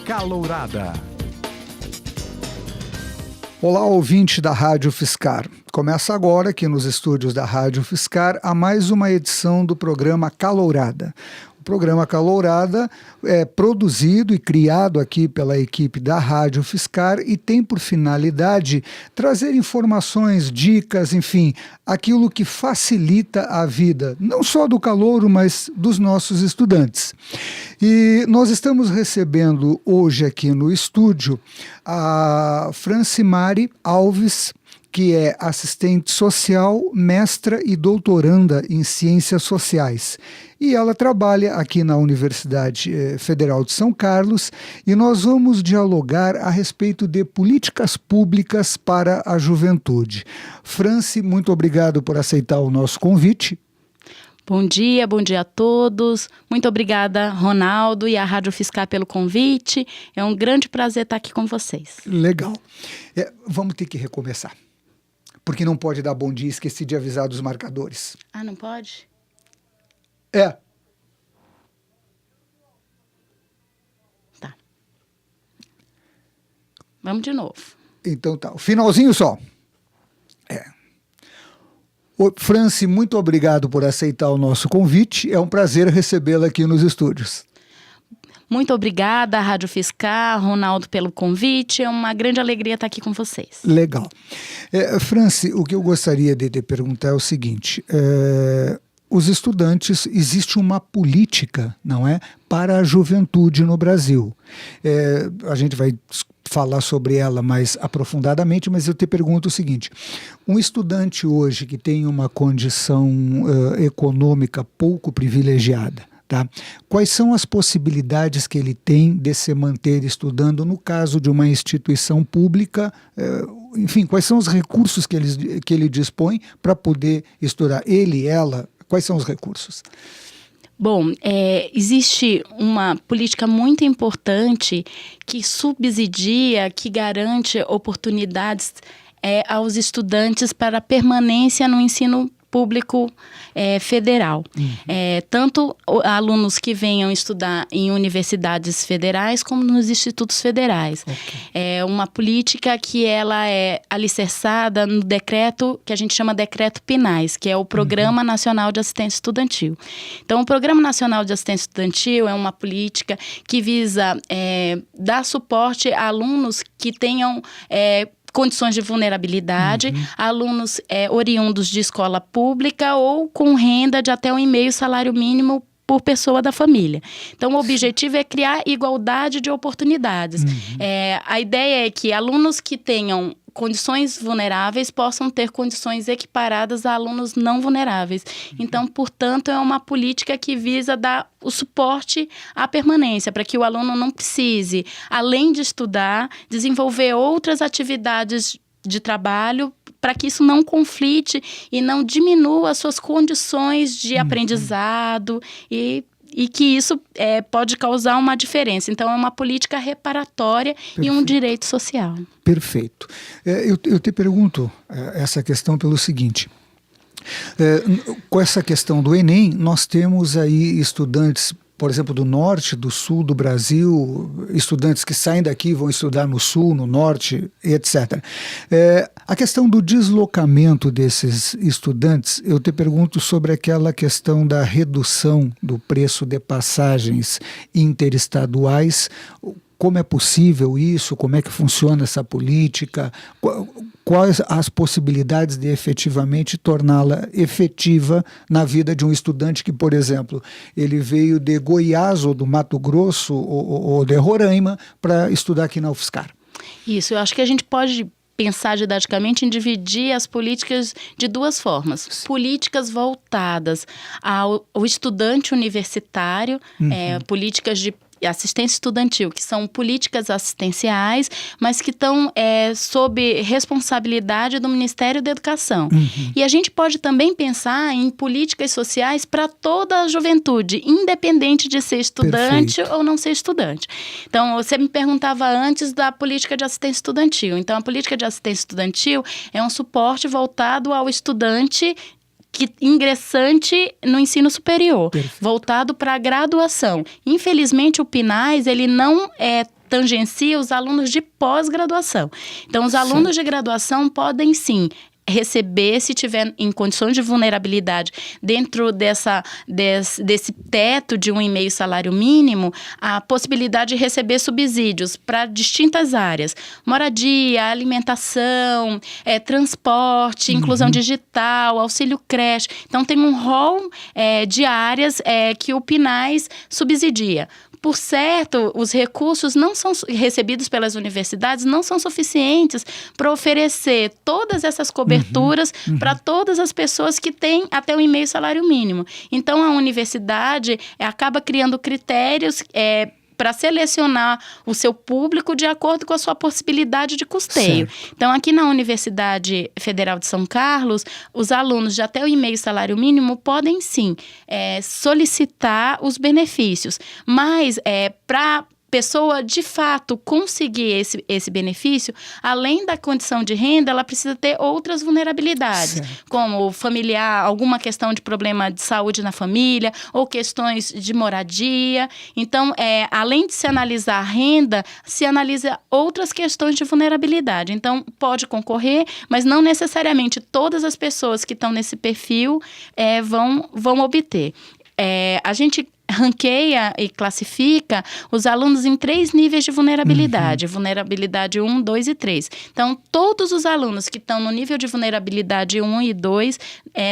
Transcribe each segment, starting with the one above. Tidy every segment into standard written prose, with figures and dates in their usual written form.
Calourada. Olá, ouvinte da Rádio Fiscar. Começa agora, aqui nos estúdios da Rádio Fiscar, a mais uma edição do programa Calourada. O programa Calourada é produzido e criado aqui pela equipe da Rádio Fiscar e tem por finalidade trazer informações, dicas, enfim, aquilo que facilita a vida, não só do calouro, mas dos nossos estudantes. E nós estamos recebendo hoje aqui no estúdio a Francimari Alves, que é assistente social, mestra e doutoranda em Ciências Sociais. E ela trabalha aqui na Universidade Federal de São Carlos e nós vamos dialogar a respeito de políticas públicas para a juventude. Franci, muito obrigado por aceitar o nosso convite. Bom dia a todos. Muito obrigada, Ronaldo e a Rádio Fiscar pelo convite. É um grande prazer estar aqui com vocês. Legal. Vamos ter que recomeçar. Porque não pode dar bom dia e esqueci de avisar dos marcadores. Ah, não pode? Tá. Vamos de novo. Então tá, o finalzinho só. Franci, muito obrigado por aceitar o nosso convite. É um prazer recebê-la aqui nos estúdios. Muito obrigada, Rádio Fiscar, Ronaldo, pelo convite. É uma grande alegria estar aqui com vocês. Legal. Franci, o que eu gostaria de te perguntar é o seguinte. Os estudantes, existe uma política, não é, para a juventude no Brasil. A gente vai falar sobre ela mais aprofundadamente, mas eu te pergunto o seguinte: um estudante hoje que tem uma condição econômica pouco privilegiada, tá? Quais são as possibilidades que ele tem de se manter estudando no caso de uma instituição pública? Enfim, quais são os recursos que ele dispõe para poder estudar? Ele, ela, quais são os recursos? Bom, existe uma política muito importante que subsidia, que garante oportunidades aos estudantes para permanência no ensino público federal. Tanto alunos que venham estudar em universidades federais como nos institutos federais. Okay. É uma política que ela é alicerçada no decreto que a gente chama Decreto PNAES, que é o Programa Nacional de Assistência Estudantil. Então, o Programa Nacional de Assistência Estudantil é uma política que visa dar suporte a alunos que tenham condições de vulnerabilidade, alunos oriundos de escola pública ou com renda de até 1,5 salário mínimo por pessoa da família. Então, o objetivo é criar igualdade de oportunidades. A ideia é que alunos que tenham condições vulneráveis possam ter condições equiparadas a alunos não vulneráveis. Então, portanto, é uma política que visa dar o suporte à permanência, para que o aluno não precise, além de estudar, desenvolver outras atividades de trabalho, para que isso não conflite e não diminua as suas condições de aprendizado e que isso pode causar uma diferença. Então, é uma política reparatória. Perfeito. E um direito social. Perfeito. Eu te pergunto essa questão pelo seguinte. Com essa questão do Enem, nós temos aí estudantes, por exemplo, do norte, do sul do Brasil, estudantes que saem daqui vão estudar no sul, no norte, etc. A questão do deslocamento desses estudantes, eu te pergunto sobre aquela questão da redução do preço de passagens interestaduais. Como é possível isso? Como é que funciona essa política? Quais as possibilidades de efetivamente torná-la efetiva na vida de um estudante que, por exemplo, ele veio de Goiás ou do Mato Grosso ou de Roraima para estudar aqui na UFSCar? Isso, eu acho que a gente pode pensar didaticamente em dividir as políticas de duas formas. Sim. Políticas voltadas ao estudante universitário, políticas de assistência estudantil, que são políticas assistenciais, mas que estão sob responsabilidade do Ministério da Educação. E a gente pode também pensar em políticas sociais para toda a juventude, independente de ser estudante ou não ser estudante. Então, você me perguntava antes da política de assistência estudantil. Então, a política de assistência estudantil é um suporte voltado ao estudante ingressante no ensino superior, voltado para a graduação. Infelizmente, o PNAES, ele não tangencia os alunos de pós-graduação. Então, os alunos de graduação podem, sim, receber, se tiver em condições de vulnerabilidade, dentro desse teto de 1,5 salário mínimo, a possibilidade de receber subsídios para distintas áreas: moradia, alimentação, transporte, inclusão digital, auxílio creche. Então, tem um rol de áreas que o PNAES subsidia. Por certo, os recursos não são recebidos pelas universidades, não são suficientes para oferecer todas essas coberturas para todas as pessoas que têm até 1,5 salário mínimo. Então, a universidade acaba criando critérios para selecionar o seu público de acordo com a sua possibilidade de custeio. Certo. Então, aqui na Universidade Federal de São Carlos, os alunos de até 1,5 salário mínimo podem, sim, solicitar os benefícios. Mas, para pessoa, de fato, conseguir esse benefício, além da condição de renda, ela precisa ter outras vulnerabilidades, certo, como familiar, alguma questão de problema de saúde na família, ou questões de moradia. Então, além de se analisar a renda, se analisa outras questões de vulnerabilidade. Então, pode concorrer, mas não necessariamente todas as pessoas que estão nesse perfil vão obter. A gente ranqueia e classifica os alunos em 3 níveis de vulnerabilidade. Vulnerabilidade 1, 2 e 3. Então, todos os alunos que estão no nível de vulnerabilidade 1 e 2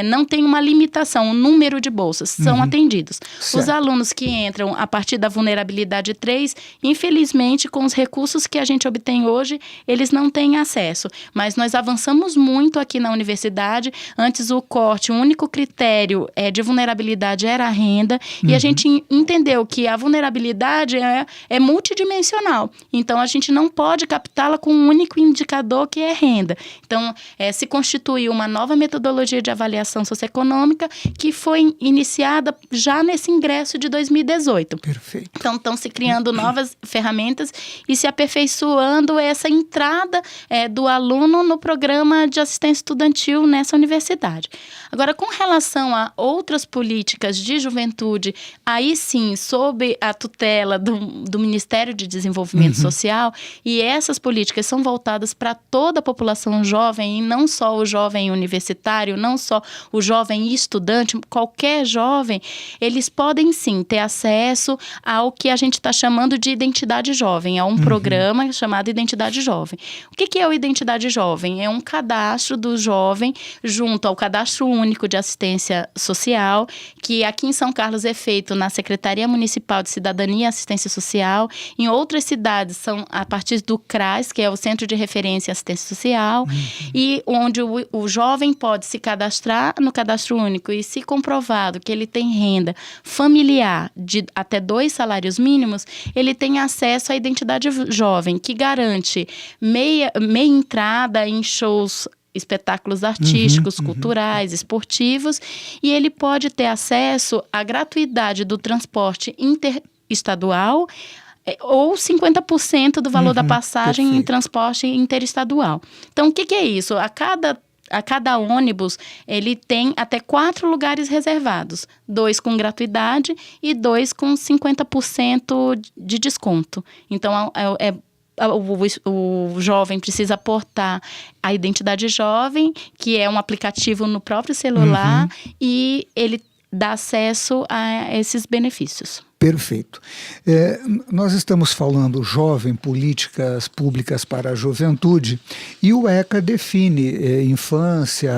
não tem uma limitação, o número de bolsas são atendidos. Certo. Os alunos que entram a partir da vulnerabilidade 3, infelizmente, com os recursos que a gente obtém hoje, eles não têm acesso. Mas nós avançamos muito aqui na universidade. Antes, o corte, o único critério de vulnerabilidade era a renda, e a gente entendeu que a vulnerabilidade é multidimensional. Então, a gente não pode captá-la com um único indicador, que é renda. Então, se constituiu uma nova metodologia de avaliação socioeconômica que foi iniciada já nesse ingresso de 2018. Perfeito. Então, estão se criando novas ferramentas e se aperfeiçoando essa entrada do aluno no programa de assistência estudantil nessa universidade. Agora, com relação a outras políticas de juventude, aí sim, sob a tutela do Ministério de Desenvolvimento Social, e essas políticas são voltadas para toda a população jovem, e não só o jovem universitário, não só o jovem estudante, qualquer jovem, eles podem sim ter acesso ao que a gente está chamando de identidade jovem, a um programa chamado Identidade Jovem. O que é o Identidade Jovem? É um cadastro do jovem junto ao Cadastro Único de Assistência Social, que aqui em São Carlos é feito na Secretaria Municipal de Cidadania e Assistência Social. Em outras cidades são a partir do CRAS, que é o Centro de Referência e Assistência Social, e onde o jovem pode se cadastrar no Cadastro Único, e se comprovado que ele tem renda familiar de até 2 salários mínimos, ele tem acesso à Identidade Jovem, que garante meia entrada em shows, espetáculos artísticos, culturais, esportivos, e ele pode ter acesso à gratuidade do transporte interestadual ou 50% do valor da passagem em transporte interestadual. Então, o que é isso? A cada ônibus, ele tem até 4 lugares reservados, 2 com gratuidade e 2 com 50% de desconto. Então, o jovem precisa aportar a Identidade Jovem, que é um aplicativo no próprio celular, e ele dá acesso a esses benefícios. Perfeito. Nós estamos falando jovem, políticas públicas para a juventude, e o ECA define infância,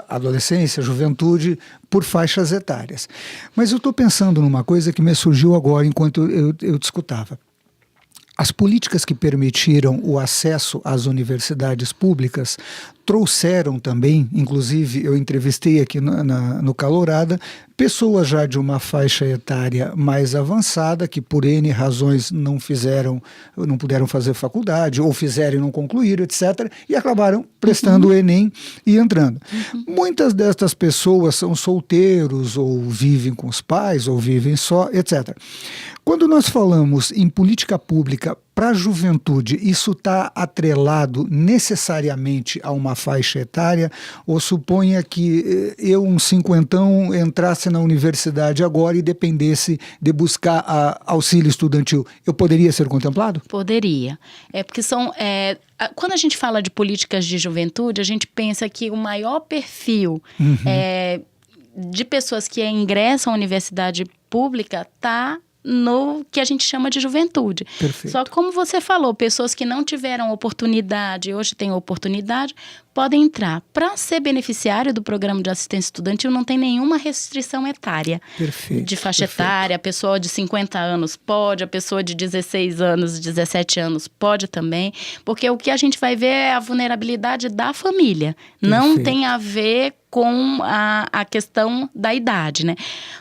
adolescência, juventude por faixas etárias. Mas eu estou pensando numa coisa que me surgiu agora enquanto eu te escutava. As políticas que permitiram o acesso às universidades públicas trouxeram também, inclusive eu entrevistei aqui no Calourada, pessoas já de uma faixa etária mais avançada, que por N razões não puderam fazer faculdade, ou fizeram e não concluíram, etc., e acabaram prestando o Enem e entrando. Muitas destas pessoas são solteiros, ou vivem com os pais, ou vivem só, etc. Quando nós falamos em política pública para a juventude, isso está atrelado necessariamente a uma faixa etária? Ou suponha que eu, um cinquentão, entrasse na universidade agora e dependesse de buscar auxílio estudantil, eu poderia ser contemplado? Poderia. Porque quando a gente fala de políticas de juventude, a gente pensa que o maior perfil de pessoas que ingressam à universidade pública está no que a gente chama de juventude. Perfeito. Só que, como você falou, pessoas que não tiveram oportunidade, hoje têm oportunidade, podem entrar. Para ser beneficiário do programa de assistência estudantil, não tem nenhuma restrição etária. Perfeito. De faixa etária, a pessoa de 50 anos pode, a pessoa de 16 anos, 17 anos pode também, porque o que a gente vai ver é a vulnerabilidade da família. Não Perfeito. tem a ver com a questão da idade, né?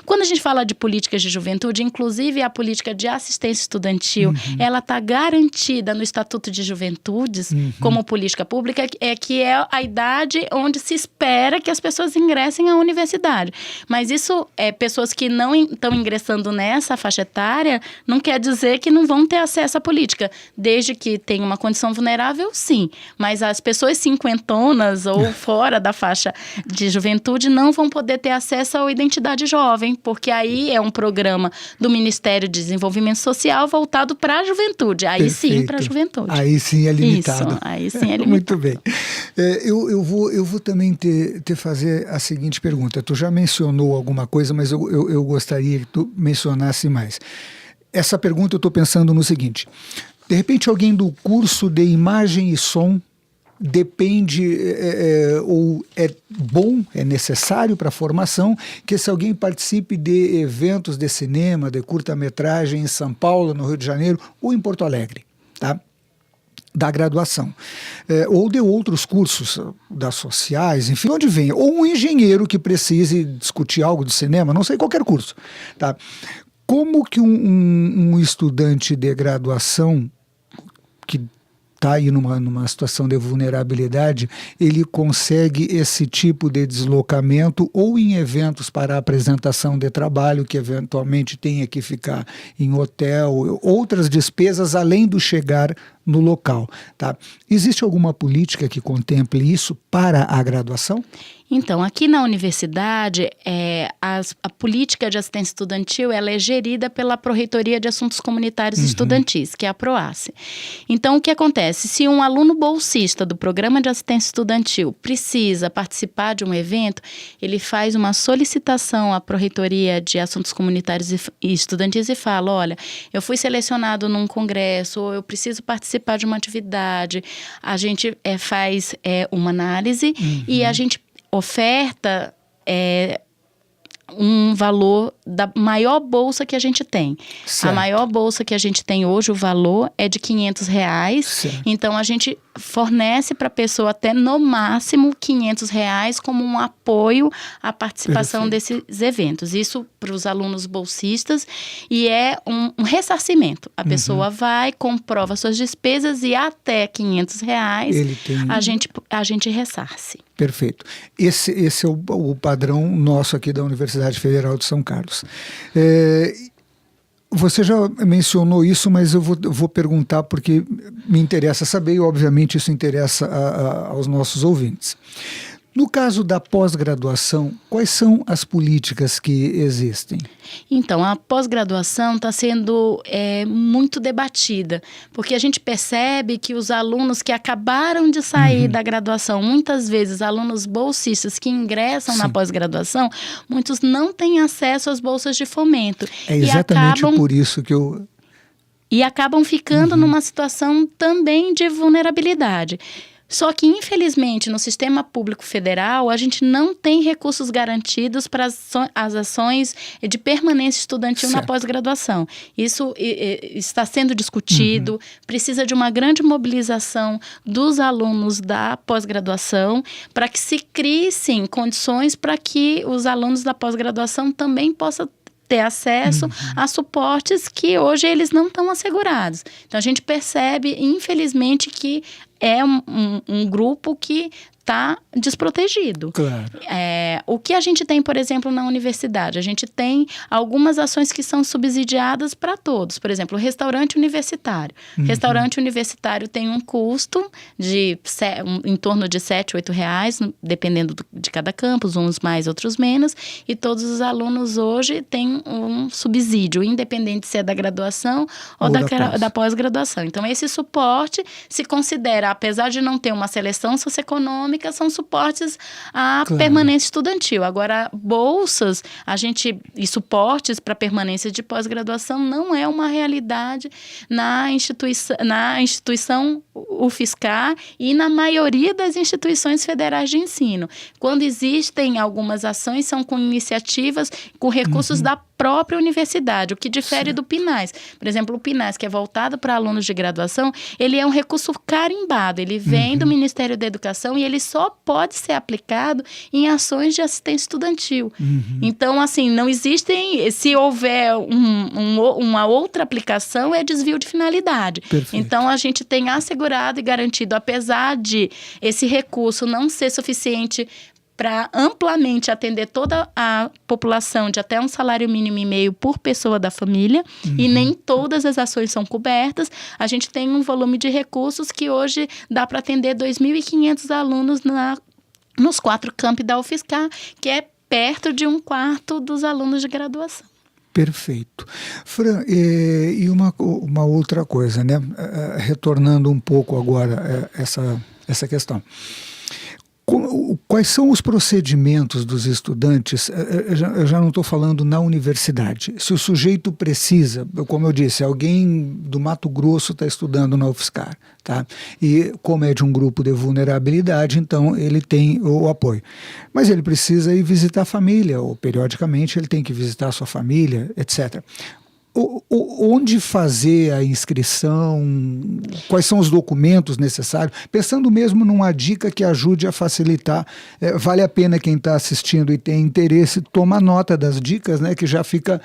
Quando a gente fala de políticas de juventude, inclusive a política de assistência estudantil, ela está garantida no Estatuto de Juventudes como política pública, que é a idade onde se espera que as pessoas ingressem à universidade. Mas isso, pessoas que não estão ingressando nessa faixa etária, não quer dizer que não vão ter acesso à política. Desde que tenham uma condição vulnerável, sim. Mas as pessoas cinquentonas ou fora da faixa de juventude não vão poder ter acesso à identidade jovem, porque aí é um programa do Ministério de Desenvolvimento Social voltado para a juventude. Aí Perfeito. sim, para a juventude. Aí sim é limitado. Isso, aí sim é limitado. Muito bem. Eu vou também te fazer a seguinte pergunta. Tu já mencionou alguma coisa, mas eu gostaria que tu mencionasse mais. Essa pergunta eu estou pensando no seguinte. De repente alguém do curso de imagem e som depende ou é bom, é necessário para a formação que se alguém participe de eventos de cinema, de curta-metragem em São Paulo, no Rio de Janeiro ou em Porto Alegre, tá? Da graduação, ou de outros cursos das sociais, enfim, onde vem, ou um engenheiro que precise discutir algo de cinema, não sei, qualquer curso, tá? Como que um estudante de graduação que está aí numa situação de vulnerabilidade, ele consegue esse tipo de deslocamento ou em eventos para apresentação de trabalho, que eventualmente tenha que ficar em hotel, outras despesas além do chegar no local, tá? Existe alguma política que contemple isso para a graduação? Então, aqui na universidade, a política de assistência estudantil ela é gerida pela Pró-Reitoria de Assuntos Comunitários Estudantis, que é a PROACE. Então, o que acontece? Se um aluno bolsista do Programa de Assistência Estudantil precisa participar de um evento, ele faz uma solicitação à Pró-Reitoria de Assuntos Comunitários e Estudantis e fala, olha, eu fui selecionado num congresso, ou eu preciso participar de uma atividade. A gente faz uma análise e a gente oferta um valor da maior bolsa que a gente tem. Certo. A maior bolsa que a gente tem hoje, o valor é de R$500. Certo. Então, a gente fornece para a pessoa até no máximo R$500 como um apoio à participação Perfeito. desses eventos. Isso para os alunos bolsistas e é um ressarcimento. A pessoa vai, comprova suas despesas e até R$500 Ele tem... a gente ressarce. Perfeito. Esse é o padrão nosso aqui da Universidade Federal de São Carlos. Você já mencionou isso, mas eu vou perguntar porque me interessa saber e, obviamente, isso interessa aos nossos ouvintes. No caso da pós-graduação, quais são as políticas que existem? Então, a pós-graduação está sendo muito debatida, porque a gente percebe que os alunos que acabaram de sair da graduação, muitas vezes alunos bolsistas que ingressam na pós-graduação, muitos não têm acesso às bolsas de fomento. É exatamente por isso que eu... E acabam ficando numa situação também de vulnerabilidade. Só que, infelizmente, no sistema público federal, a gente não tem recursos garantidos para as ações de permanência estudantil na pós-graduação. Isso está sendo discutido, precisa de uma grande mobilização dos alunos da pós-graduação para que se criem condições para que os alunos da pós-graduação também possam ter acesso a suportes que hoje eles não estão assegurados. Então, a gente percebe, infelizmente, que é um grupo que está desprotegido. Claro. O que a gente tem, por exemplo, na universidade? A gente tem algumas ações que são subsidiadas para todos. Por exemplo, o restaurante universitário. Restaurante universitário tem um custo em torno de R$7, R$8, dependendo de cada campus, uns mais, outros menos. E todos os alunos hoje têm um subsídio, independente se é da graduação ou da pós-graduação. Então, esse suporte se considera, apesar de não ter uma seleção socioeconômica, são suportes à permanência estudantil. Agora, bolsas e suportes para permanência de pós-graduação não é uma realidade na instituição UFSCar e na maioria das instituições federais de ensino. Quando existem algumas ações, são com iniciativas, com recursos da própria universidade, o que difere do PINAS. Por exemplo, o PINAS, que é voltado para alunos de graduação, ele é um recurso carimbado, ele vem do Ministério da Educação e ele só pode ser aplicado em ações de assistência estudantil. Então, assim, não existem, se houver uma outra aplicação, é desvio de finalidade. Perfeito. Então, a gente tem assegurado e garantido, apesar de esse recurso não ser suficiente para amplamente atender toda a população de até um salário mínimo e meio por pessoa da família, e nem todas as ações são cobertas, a gente tem um volume de recursos que hoje dá para atender 2.500 alunos nos 4 campi da UFSCar, que é perto de 1/4 dos alunos de graduação. Perfeito. Fran, e uma outra coisa, né? Retornando um pouco agora essa questão. Quais são os procedimentos dos estudantes? Eu já não estou falando na universidade. Se o sujeito precisa, como eu disse, alguém do Mato Grosso está estudando na UFSCar, tá? E como é de um grupo de vulnerabilidade, então ele tem o apoio. Mas ele precisa ir visitar a família, ou periodicamente ele tem que visitar a sua família, etc. Onde fazer a inscrição? Quais são os documentos necessários? Pensando mesmo numa dica que ajude a facilitar, vale a pena quem está assistindo e tem interesse tomar nota das dicas, né, que já fica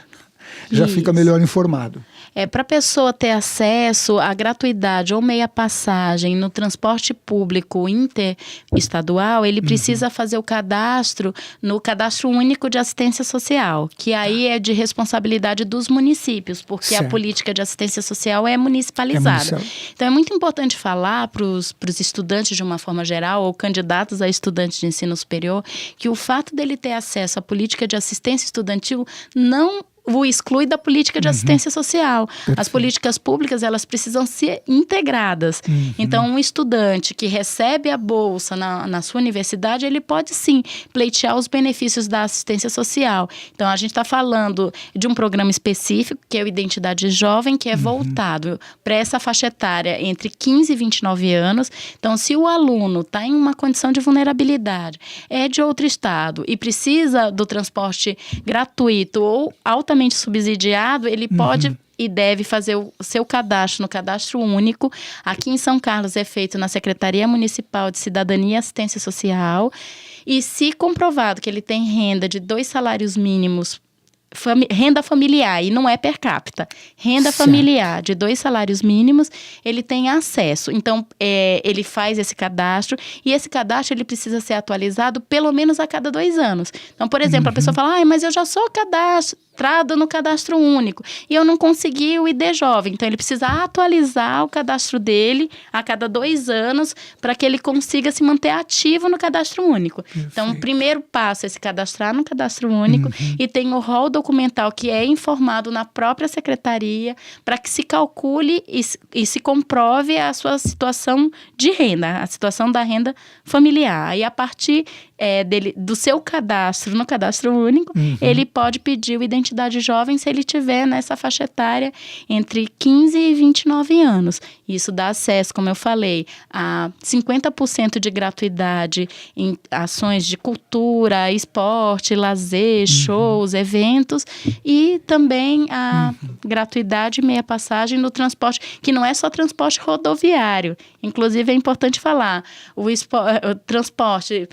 melhor informado. Para a pessoa ter acesso à gratuidade ou meia passagem no transporte público interestadual, ele precisa fazer o cadastro no Cadastro Único de Assistência Social, que aí é de responsabilidade dos municípios, porque a política de assistência social é municipalizada. Então é muito importante falar para os estudantes de uma forma geral, ou candidatos a estudantes de ensino superior, que o fato dele ter acesso à política de assistência estudantil não o exclui da política de assistência social. As políticas públicas, elas precisam ser integradas. Então, um estudante que recebe a bolsa na sua universidade, ele pode sim pleitear os benefícios da assistência social. Então, a gente está falando de um programa específico, que é o Identidade Jovem, que é voltado para essa faixa etária entre 15 e 29 anos. Então, se o aluno está em uma condição de vulnerabilidade, é de outro estado e precisa do transporte gratuito ou altamente subsidiado, ele pode e deve fazer o seu cadastro no Cadastro Único. Aqui em São Carlos é feito na Secretaria Municipal de Cidadania e Assistência Social. E se comprovado que ele tem renda de 2 salários mínimos, renda familiar, e não é per capita, renda familiar de 2 salários mínimos, ele tem acesso. Então, ele faz esse cadastro, e esse cadastro ele precisa ser atualizado pelo menos a cada 2 anos. Então, por exemplo, a pessoa fala, mas eu já sou cadastrado no Cadastro Único e eu não consegui o ID Jovem. Então, ele precisa atualizar o cadastro dele a cada 2 anos para que ele consiga se manter ativo no Cadastro Único. Perfeito. Então, o primeiro passo é se cadastrar no Cadastro Único e tem o rol documental que é informado na própria secretaria para que se calcule e se comprove a sua situação de renda, a situação da renda familiar. E a partir do seu cadastro no Cadastro Único, ele pode pedir o Identidade Jovem se ele tiver nessa faixa etária entre 15 e 29 anos. Isso dá acesso, como eu falei, a 50% de gratuidade em ações de cultura, esporte, lazer, shows, eventos, e também a gratuidade e meia passagem no transporte, que não é só transporte rodoviário. Inclusive, é importante falar, o transporte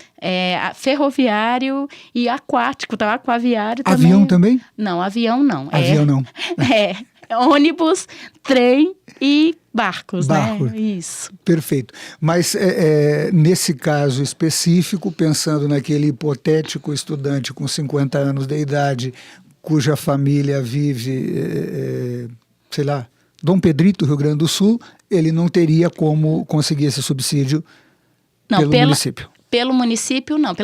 ferroviário e aquático, tá? Aquaviário também. Avião também? Não, avião não. Avião não. ônibus, trem e barcos, Barcos. né? Isso. Perfeito. Mas nesse caso específico, pensando naquele hipotético estudante com 50 anos de idade, cuja família vive, sei lá, Dom Pedrito, Rio Grande do Sul, ele não teria como conseguir esse subsídio pelo município. Pelo município, não.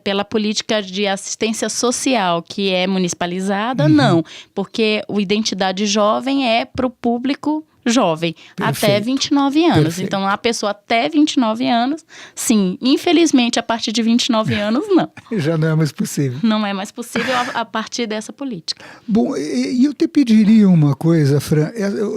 Pela política de assistência social, que é municipalizada, não. Porque o Identidade Jovem é para o público jovem, até 29 anos. Perfeito. Então, a pessoa até 29 anos, sim. Infelizmente, a partir de 29 anos, não. Já não é mais possível. Não é mais possível a partir dessa política. Bom, e eu te pediria uma coisa, Fran.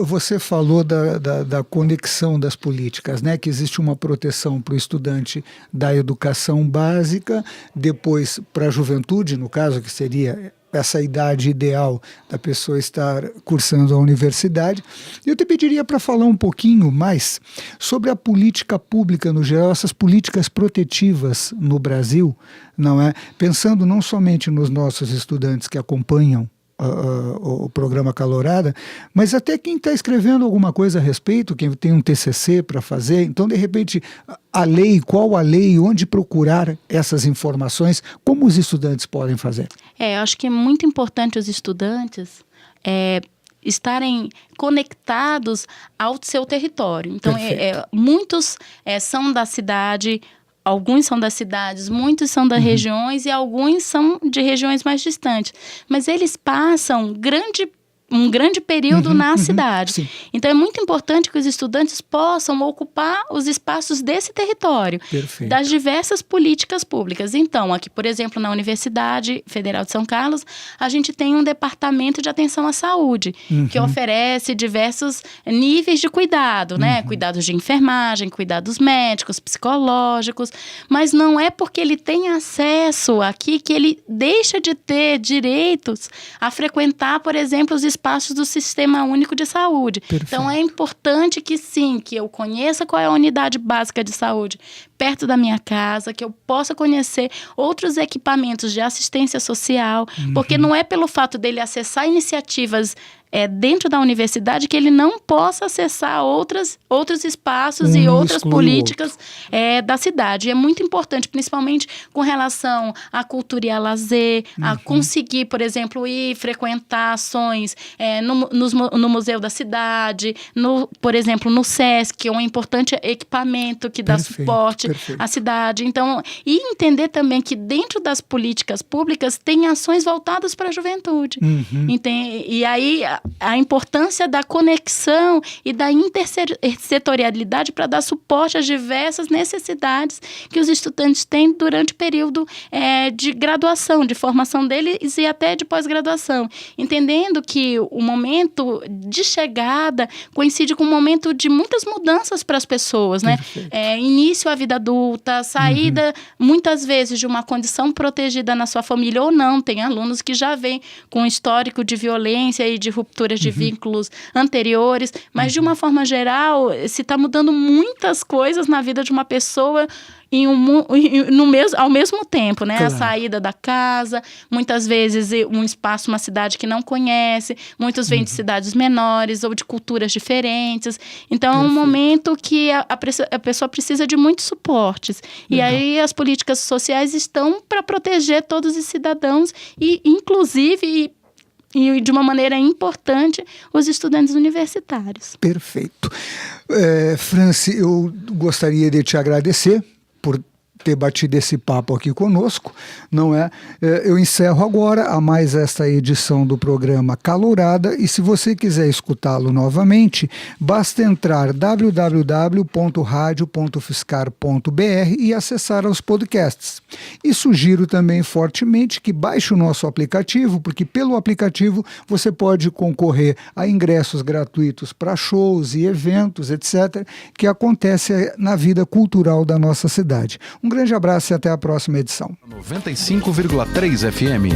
Você falou da conexão das políticas, né? Que existe uma proteção para o estudante da educação básica, depois para a juventude, no caso, que seria essa idade ideal da pessoa estar cursando a universidade. Eu te pediria para falar um pouquinho mais sobre a política pública no geral, essas políticas protetivas no Brasil, não é? Pensando não somente nos nossos estudantes que acompanham o programa Calorada, mas até quem está escrevendo alguma coisa a respeito, quem tem um TCC para fazer. Então, de repente, qual a lei, onde procurar essas informações, como os estudantes podem fazer? Eu acho que é muito importante os estudantes estarem conectados ao seu território. Então, muitos são da cidade. Alguns são das cidades, muitos são das regiões e alguns são de regiões mais distantes. Mas eles passam um grande período na cidade. Sim. Então, é muito importante que os estudantes possam ocupar os espaços desse território, Perfeito. das diversas políticas públicas. Então, aqui, por exemplo, na Universidade Federal de São Carlos, a gente tem um departamento de atenção à saúde, que oferece diversos níveis de cuidado, né? Cuidados de enfermagem, cuidados médicos, psicológicos, mas não é porque ele tem acesso aqui que ele deixa de ter direitos a frequentar, por exemplo, os espaços do Sistema Único de Saúde. Perfeito. Então, é importante que sim, que eu conheça qual é a unidade básica de saúde perto da minha casa, que eu possa conhecer outros equipamentos de assistência social, porque não é pelo fato dele acessar iniciativas dentro da universidade que ele não possa acessar outros espaços e outras políticas da cidade. E é muito importante, principalmente com relação à cultura e a lazer, a conseguir, por exemplo, ir frequentar ações no Museu da Cidade, por exemplo, no SESC, que é um importante equipamento que dá suporte à cidade. Então, e entender também que dentro das políticas públicas tem ações voltadas para a juventude. E aí a importância da conexão e da intersetorialidade para dar suporte às diversas necessidades que os estudantes têm durante o período de graduação, de formação deles e até de pós-graduação. Entendendo que o momento de chegada coincide com um momento de muitas mudanças para as pessoas, né? Início à vida adulta, saída muitas vezes de uma condição protegida na sua família ou não. Tem alunos que já vêm com histórico de violência e de rupturas de vínculos anteriores, mas de uma forma geral, se está mudando muitas coisas na vida de uma pessoa ao mesmo tempo, né? Claro. A saída da casa, muitas vezes um espaço, uma cidade que não conhece, muitos vêm de cidades menores ou de culturas diferentes. Então, é um momento que a pessoa precisa de muitos suportes. Legal. E aí as políticas sociais estão para proteger todos os cidadãos e, inclusive, e de uma maneira importante, os estudantes universitários. Perfeito. Franci, eu gostaria de te agradecer por ter batido esse papo aqui conosco, não é? Eu encerro agora a mais esta edição do programa Calorada e se você quiser escutá-lo novamente, basta entrar www.radio.fiscar.br e acessar os podcasts. E sugiro também fortemente que baixe o nosso aplicativo, porque pelo aplicativo você pode concorrer a ingressos gratuitos para shows e eventos, etc., que acontecem na vida cultural da nossa cidade. Um grande abraço e até a próxima edição. 95,3 FM.